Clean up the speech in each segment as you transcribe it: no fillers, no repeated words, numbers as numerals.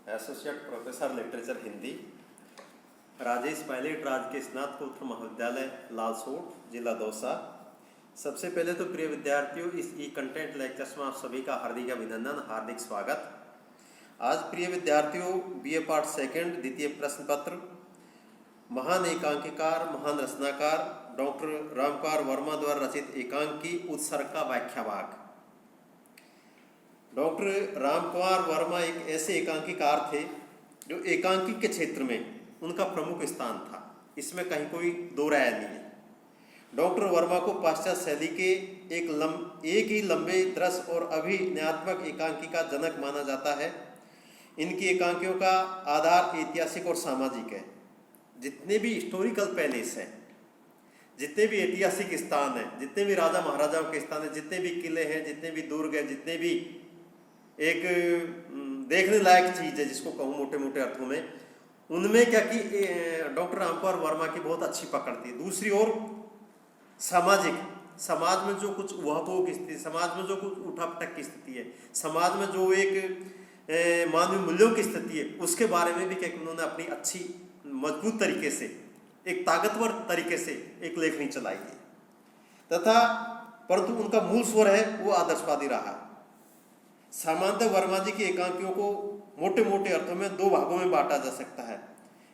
Associate professor literature Hindi, Rajesh Pilot राजकीय स्नातकोत्तर महाविद्यालय लालसोट, जिला दौसा। सबसे पहले तो प्रिय विद्यार्थियों, इस ई कंटेंट लेक्चर्स में आप सभी का हार्दिक अभिनंदन, हार्दिक स्वागत। आज प्रिय विद्यार्थियों, बीए पार्ट सेकंड द्वितीय प्रश्न पत्र, महान एकांकीकार, महान रचनाकार डॉक्टर रामकुमार वर्मा द्वारा रचित एकांकी उत्सर्ग का व्याख्या भाग। डॉक्टर रामकुमार वर्मा एक ऐसे एकांकीकार थे जो एकांकी के क्षेत्र में उनका प्रमुख स्थान था, इसमें कहीं कोई दो राय नहीं है। डॉक्टर वर्मा को पाश्चात्य शैली के एक ही लंबे दृश्य और अभिनयात्मक एकांकी का जनक माना जाता है। इनकी एकांकियों का आधार ऐतिहासिक और सामाजिक है। जितने भी हिस्टोरिकल पैलेस हैं, जितने भी ऐतिहासिक स्थान हैं, जितने भी राजा महाराजाओं के स्थान हैं, जितने भी किले हैं, जितने भी दुर्ग हैं, जितने भी एक देखने लायक चीज़ है जिसको कहूँ मोटे मोटे अर्थों में, उनमें क्या कि डॉक्टर रामकुमार वर्मा की बहुत अच्छी पकड़ थी। दूसरी ओर समाज में जो कुछ उहापोह की स्थिति, समाज में जो कुछ उठापटक की स्थिति है, समाज में जो एक मानवीय मूल्यों की स्थिति है, उसके बारे में भी क्या कि उन्होंने अपनी अच्छी मजबूत तरीके से, एक ताकतवर तरीके से एक लेखनी चलाई है तथा परंतु उनका मूल स्वर है वो आदर्शवादी रहा। सामान्यतः वर्मा जी की एकांकियों को मोटे मोटे अर्थों में दो भागों में बांटा जा सकता है।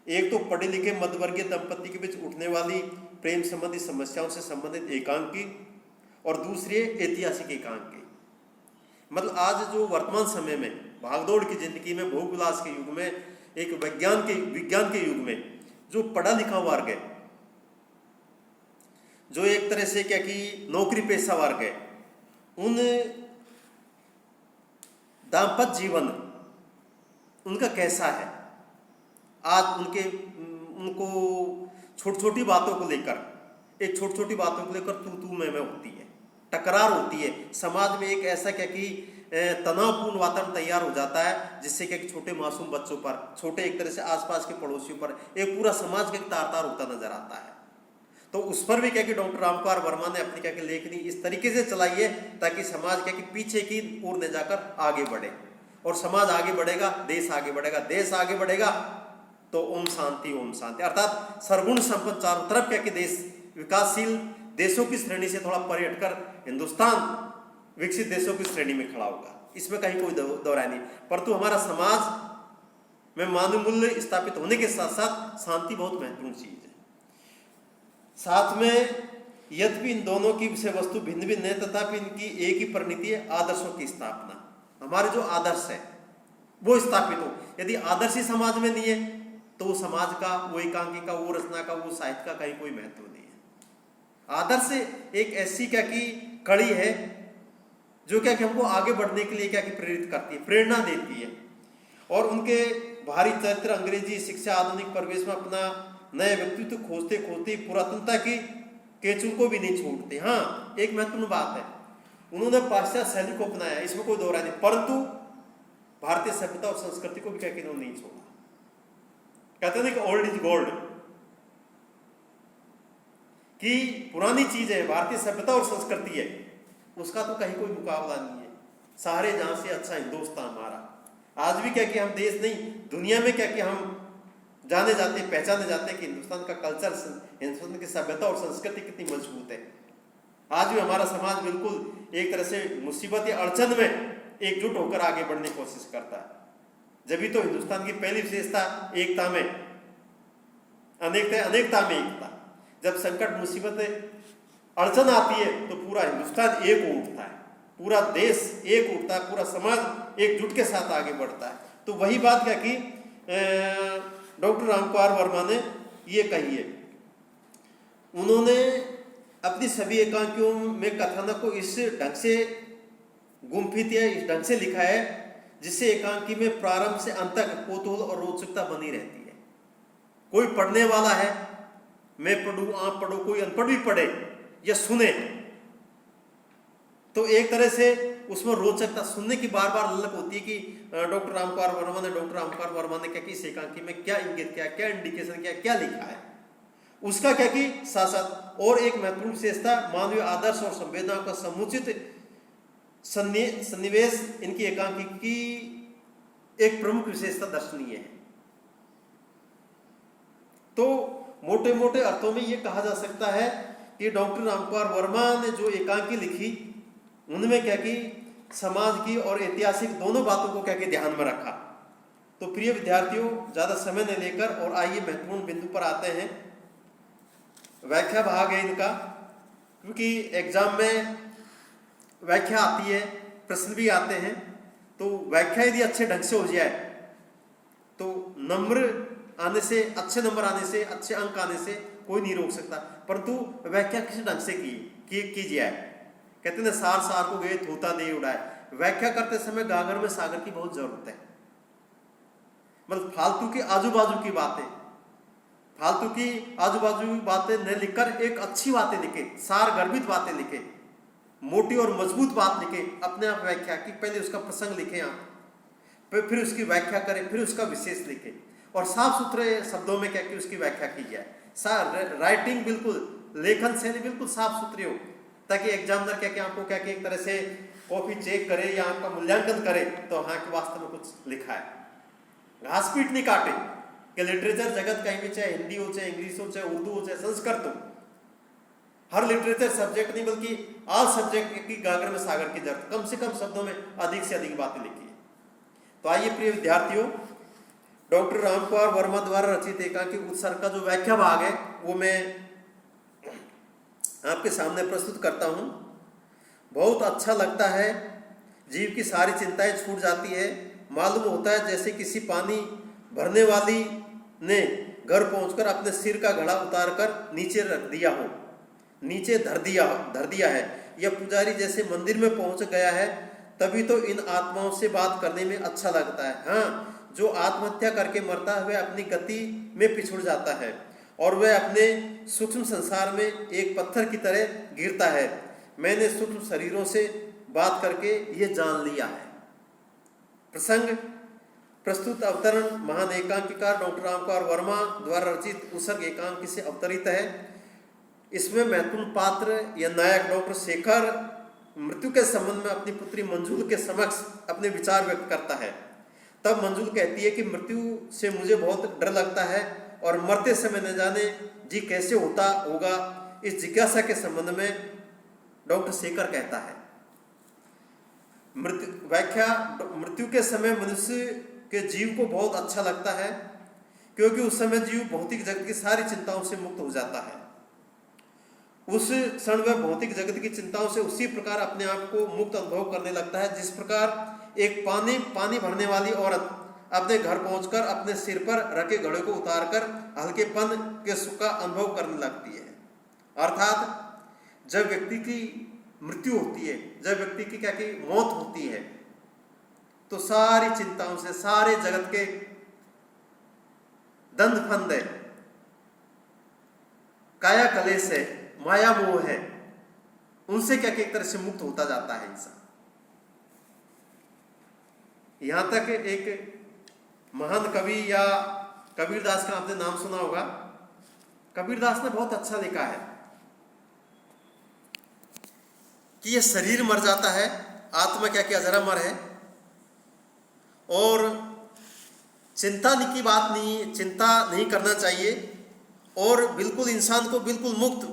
एक तो पढ़े लिखे मध्यवर्गीय दंपति के बीच उठने वाली प्रेम संबंधी समस्याओं से संबंधित एकांकी, और दूसरी ऐतिहासिक एकांकी। मतलब आज जो वर्तमान समय में भागदौड़ की जिंदगी में, भोग विलास के युग में, एक विज्ञान के युग में जो पढ़ा लिखा वर्ग है, जो एक तरह से क्या कि नौकरी पेशा वर्ग है, उन दाम्पत्य जीवन उनका कैसा है। आज उनको छोटी छोटी बातों को लेकर तू मैं होती है, टकरार होती है। समाज में एक ऐसा क्या कि तनावपूर्ण वातावरण तैयार हो जाता है, जिससे क्या कि छोटे मासूम बच्चों पर, छोटे एक तरह से आसपास के पड़ोसियों पर एक पूरा समाज का तार होता नजर आता है। तो उस पर भी क्या कि डॉक्टर रामकुमार वर्मा ने अपनी क्या कि लेखनी इस तरीके से चलाई है ताकि समाज क्या कि पीछे की ओर न जाकर आगे बढ़े, और समाज आगे बढ़ेगा, देश आगे बढ़ेगा, देश आगे बढ़ेगा तो ओम शांति अर्थात सर्वगुण संपन्न चारों तरफ क्या कि देश विकासशील देशों की श्रेणी से थोड़ा परे हटकर हिंदुस्तान विकसित देशों की श्रेणी में खड़ा होगा, इसमें कहीं कोई दो राय नहीं। परंतु हमारा समाज में मानवीय मूल्य स्थापित होने के साथ साथ शांति बहुत महत्वपूर्ण चीज है। साथ में यद्यपि इन दोनों की विषय वस्तु भिन्न भिन्न है, तथापि इनकी एक ही परिणति है, आदर्शों की स्थापना। हमारे जो आदर्श है वो स्थापित हो। यदि आदर्श ही समाज में नहीं है तो वो समाज का, वो एकांकी का, वो रचना का, वो साहित्य का कहीं कोई महत्व नहीं है। आदर्श एक ऐसी क्या कि कड़ी है जो क्या कि हमको आगे बढ़ने के लिए क्या कि प्रेरित करती है, प्रेरणा देती है। और उनके भारी चरित्र, अंग्रेजी शिक्षा, आधुनिक परिवेश में अपना नए व्यक्तित्व खोजते खोजते पुरातनता की केचुल को भी नहीं छोड़ते। हाँ, एक महत्वपूर्ण बात है, उन्होंने पाश्चात्य शैली को अपनाया, इसमें कोई दो राय नहीं, परंतु भारतीय सभ्यता और संस्कृति को भी क्या कि उन्होंने नहीं छोड़ा। कहते हैं कि ओल्ड इज गोल्ड, कि पुरानी चीज है, भारतीय सभ्यता और संस्कृति है, उसका तो कहीं कोई मुकाबला नहीं है। सारे जहां से अच्छा हिंदुस्तान हमारा। आज भी क्या कि हम देश नहीं, दुनिया में क्या कि हम जाने जाते, पहचाने जाते हैं कि हिंदुस्तान का कल्चर, हिंदुस्तान की सभ्यता और संस्कृति कितनी मजबूत है। आज भी हमारा समाज बिल्कुल एक तरह से मुसीबत या अड़चन में एकजुट होकर आगे बढ़ने की कोशिश करता है। जब तो हिंदुस्तान की पहली विशेषता एकता में अनेकता में एकता। जब संकट, मुसीबत, अड़चन आती है तो पूरा हिंदुस्तान एक उठता है, पूरा देश एक उठता है, पूरा समाज एकजुट के साथ आगे बढ़ता है। तो वही बात क्या कि डॉक्टर रामकुमार वर्मा ने ये कही है। उन्होंने अपनी सभी एकांकियों में कथानक को इस ढंग से गुम्फित या इस ढंग से लिखा है जिससे एकांकी में प्रारंभ से अंत तक कौतूहल और रोचकता बनी रहती है। कोई पढ़ने वाला है, मैं पढ़ूं, आप पढ़ो, कोई अनपढ़ भी पढ़े या सुने, तो एक तरह से उसमें रोचकता, सुनने की बार बार ललक होती है कि डॉक्टर रामकुमार वर्मा ने क्या कि इस एकांकी में क्या इंगित किया, क्या इंडिकेशन किया, क्या लिखा है, उसका क्या कि साथ साथ। और एक महत्वपूर्ण विशेषता मानवीय आदर्श और संवेदनाओं का समुचित सन्निवेश इनकी एकांकी की एक प्रमुख विशेषता दर्शनीय है। तो मोटे मोटे अर्थों में यह कहा जा सकता है कि डॉक्टर रामकुमार वर्मा ने जो एकांकी लिखी उनमें क्या कि समाज की और ऐतिहासिक दोनों बातों को क्या कि ध्यान में रखा। तो प्रिय विद्यार्थियों, ज़्यादा समय न लेकर और आइए महत्वपूर्ण बिंदु पर आते हैं। व्याख्या भाग है इनका, क्योंकि एग्जाम में व्याख्या आती है, प्रश्न भी आते हैं। तो व्याख्या यदि अच्छे ढंग से हो जाए तो नंबर आने से, अच्छे नंबर आने से, अच्छे अंक आने से कोई नहीं रोक सकता, परंतु व्याख्या किस ढंग से की जाए। कहते हैं सार सार को गए धोता दे उड़ाए। व्याख्या करते समय गागर में सागर की बहुत जरूरत है। मतलब फालतू की आजू बाजू की बातें, फालतू की आजू बाजू की बातें न लिखकर एक अच्छी बातें लिखे, सार गर्भित बातें लिखे, मोटी और मजबूत बात लिखे। अपने आप व्याख्या की पहले उसका प्रसंग लिखें आप, फिर उसकी व्याख्या करें, फिर उसका विशेष लिखें और साफ सुथरे शब्दों में क्या कि उसकी व्याख्या की जाए। राइटिंग बिल्कुल, लेखन शैली बिल्कुल साफ सुथरी हो, ताकि एग्जामिनर क्या कि आपको क्या कि एक तरह से कॉपी चेक करे या आपका मूल्यांकन करे तो हाँ कि वास्तव में कुछ लिखा है। घास पीट नहीं काटे कि लिटरेचर जगत कहीं भी, चाहे हिंदी हो, चाहे इंग्लिश हो, चाहे उर्दू हो, चाहे संस्कृत हो, हर लिटरेचर सब्जेक्ट नहीं बल्कि ऑल सब्जेक्ट की गागर में सागर की जरूरत, कम से कम शब्दों में अधिक से अधिक बातें लिखी है। तो आइए प्रिय विद्यार्थियों, डॉक्टर रामकुमार वर्मा द्वारा रचित एकांकी उत्सर्ग का जो व्याख्या भाग है वो मैं आपके सामने प्रस्तुत करता हूं। बहुत अच्छा लगता है, जीव की सारी चिंताएं छूट जाती है। मालूम होता है जैसे किसी पानी भरने वाली ने घर पहुंचकर अपने सिर का घड़ा उतारकर नीचे रख दिया हो, नीचे धर दिया है। यह पुजारी जैसे मंदिर में पहुंच गया है, तभी तो इन आत्माओं से बात करने में अच्छा लगता है। हाँ, जो आत्महत्या करके मरता है वह अपनी गति में पिछुड़ जाता है और वह अपने सूक्ष्म संसार में एक पत्थर की तरह गिरता है। मैंने सूक्ष्म शरीरों से बात करके ये जान लिया है। प्रसंग प्रस्तुत अवतरण महान एकांकीकार डॉक्टर रामकुमार वर्मा द्वारा रचित उत्सर्ग एकांकी से अवतरित है। इसमें महत्वपूर्ण पात्र या नायक डॉक्टर शेखर मृत्यु के संबंध में अपनी पुत्री मंजूल के समक्ष अपने विचार व्यक्त करता है। तब मंजूल कहती है कि मृत्यु से मुझे बहुत डर लगता है और मरते समय न जाने जी कैसे होता होगा। इस जिज्ञासा के संबंध में डॉक्टर शेखर कहता है, व्याख्या, मृत्यु के समय मनुष्य के जीव को बहुत अच्छा लगता है, क्योंकि उस समय जीव भौतिक जगत की सारी चिंताओं से मुक्त हो जाता है। उस क्षण वह भौतिक जगत की चिंताओं से उसी प्रकार अपने आप को मुक्त अनुभव करने लगता है जिस प्रकार एक पानी भरने वाली औरत अपने घर पहुंचकर अपने सिर पर रखे घड़े को उतारकर हल्केपन के सुख का अनुभव करने लगती है। अर्थात जब व्यक्ति की मृत्यु होती है, जब व्यक्ति की क्या की मौत होती है, तो सारी चिंताओं से, सारे जगत के दंड फंद है, काया कलेश है, माया मोह है, उनसे क्या एक तरह से मुक्त होता जाता है इंसान। यहां तक एक महान कवि या कबीरदास का आपने नाम सुना होगा। कबीरदास ने बहुत अच्छा लिखा है कि ये शरीर मर जाता है, आत्मा क्या क्या अजरा मर है, और चिंता की बात नहीं, चिंता नहीं करना चाहिए, और बिल्कुल इंसान को बिल्कुल मुक्त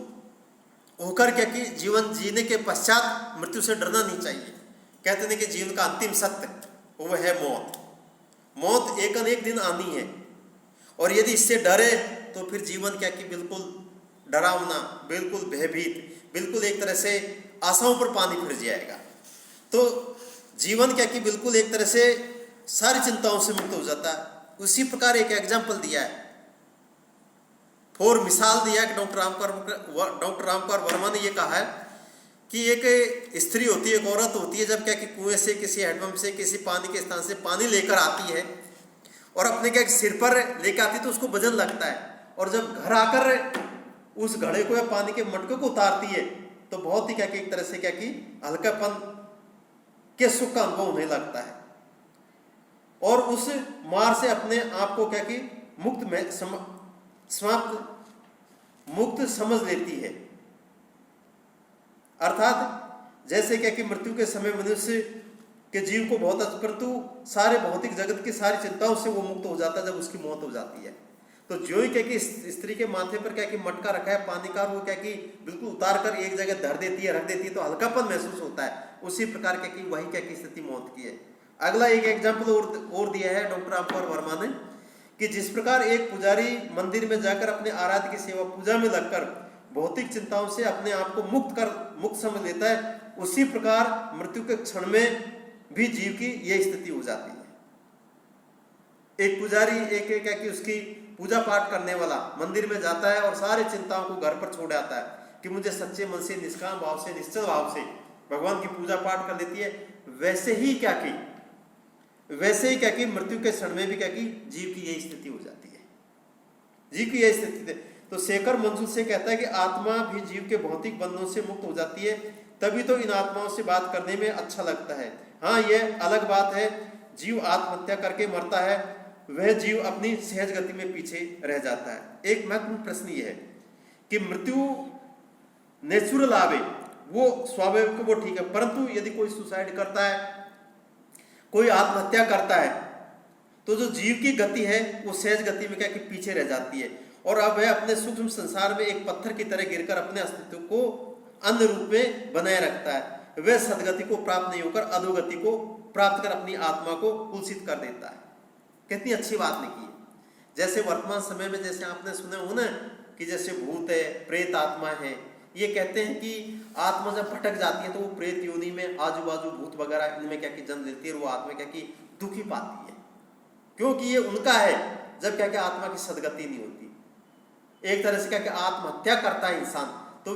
होकर क्या कि जीवन जीने के पश्चात मृत्यु से डरना नहीं चाहिए। कहते हैं कि जीवन का अंतिम सत्य वो है मौत। मौत एक न एक दिन आनी है, और यदि इससे डरे तो फिर जीवन क्या कि बिल्कुल डरावना, बिल्कुल भयभीत, बिल्कुल एक तरह से आशाओं पर पानी फिर जाएगा। तो जीवन क्या कि बिल्कुल एक तरह से सारी चिंताओं से मुक्त हो जाता है। उसी प्रकार एक एग्जाम्पल दिया है, और मिसाल दिया कि डॉक्टर रामकुमार वर्मा ने यह कहा है कि एक स्त्री होती है, एक औरत होती है, जब क्या कि कुएं से, किसी हैंडपंप से, किसी पानी के स्थान से पानी लेकर आती है और अपने क्या सिर पर लेकर आती है तो उसको वजन लगता है, और जब घर आकर उस घड़े को या पानी के मटके को उतारती है तो बहुत ही क्या कि एक तरह से क्या कि हल्कापन के सुख का अनुभव होने लगता है, और उस मार से अपने आप को क्या कि मुक्त में समाप्त मुक्त समझ लेती है। अर्थात जैसे क्या कि मृत्यु के समय मनुष्य कि जीव को बहुत परंतु सारे भौतिक जगत की सारी चिंताओं से वो मुक्त हो जाता है जब उसकी मौत हो जाती है। तो जो ही क्या कि स्त्री के माथे पर क्या कि मटका रखा है पानी का, वो क्या कि बिल्कुल उतार कर एक जगह धर देती है, रख देती है, तो हल्कापन महसूस होता है। उसी प्रकार क्या कि वही क्या कि स्थिति मौत की है। अगला एक एग्जाम्पल और दिया है डॉक्टर रामकुमार वर्मा ने कि जिस प्रकार एक पुजारी मंदिर में जाकर अपने आराध्य की सेवा पूजा में लगकर भौतिक चिंताओं से अपने आप को मुक्त समझ लेता है, उसी प्रकार मृत्यु के क्षण में भी जीव की यह स्थिति हो जाती है। एक पुजारी एक क्या कि उसकी पूजा पाठ करने वाला मंदिर में जाता है और सारी चिंताओं को घर पर छोड़ आता है कि मुझे सच्चे मन से, निष्काम भाव से, निश्चल भाव से भगवान की पूजा पाठ कर लेती है। वैसे ही क्या कि मृत्यु के क्षण में भी क्या कि जीव की यही स्थिति हो जाती है। जीव की यही स्थिति। तो शेखर मंजूल से कहता है कि आत्मा भी जीव के भौतिक बंधनों से मुक्त हो जाती है, तभी तो इन आत्माओं से बात करने में अच्छा लगता है। हाँ, यह अलग बात है जीव आत्महत्या करके मरता है, वह जीव अपनी सहज गति में पीछे रह जाता है। एक महत्वपूर्ण प्रश्न यह है कि मृत्यु नेचुरल आवे, वो स्वाभाविक, वो ठीक है, परंतु यदि कोई सुसाइड करता है, कोई आत्महत्या करता है, तो जो जीव की गति है वो सहज गति में क्या कि पीछे रह जाती है और अब वह अपने सूक्ष्म संसार में एक पत्थर की तरह गिरकर अपने अस्तित्व को अन्य रूप में बनाए रखता है। वह सदगति को प्राप्त नहीं होकर अधोगति को प्राप्त कर अपनी आत्मा को कुलसित कर देता है। कितनी अच्छी बात लिखी है। जैसे वर्तमान समय में जैसे आपने सुने हो ना कि जैसे भूत है, प्रेत आत्मा है, ये कहते हैं कि आत्मा जब भटक जाती है तो वो प्रेत योनि में आजू बाजू भूत वगैरह इनमें क्या कि जन्म लेती है और वो आत्मा क्या कि दुखी पाती है, क्योंकि ये उनका है जब क्या कि आत्मा की सदगति नहीं होती। एक तरह से क्या कि आत्महत्या करता है इंसान तो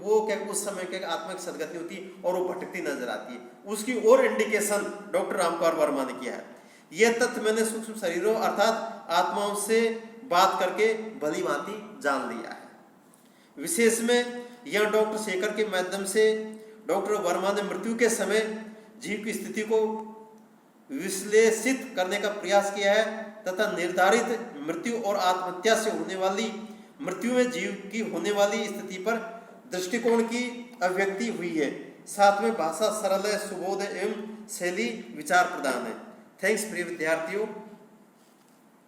वो क्या उस समय क्या आत्मा की सदगति होती है और वो भटकती नजर आती है। उसकी और इंडिकेशन डॉक्टर रामकुमार वर्मा ने किया है। यह तथ्य मैंने सूक्ष्म शरीरों अर्थात आत्माओं से बात करके भली भांति जान लिया है। विशेष में यह डॉक्टर शेखर के माध्यम से डॉक्टर वर्मा ने मृत्यु के समय जीव की स्थिति को विश्लेषित करने का प्रयास किया है तथा निर्धारित मृत्यु और आत्महत्या से होने वाली मृत्यु में जीव की होने वाली स्थिति पर दृष्टिकोण की अभिव्यक्ति हुई है। साथ में भाषा सरल है, सुबोध एवं शैली विचार प्रदान है। थैंक्स प्रिय विद्यार्थियों।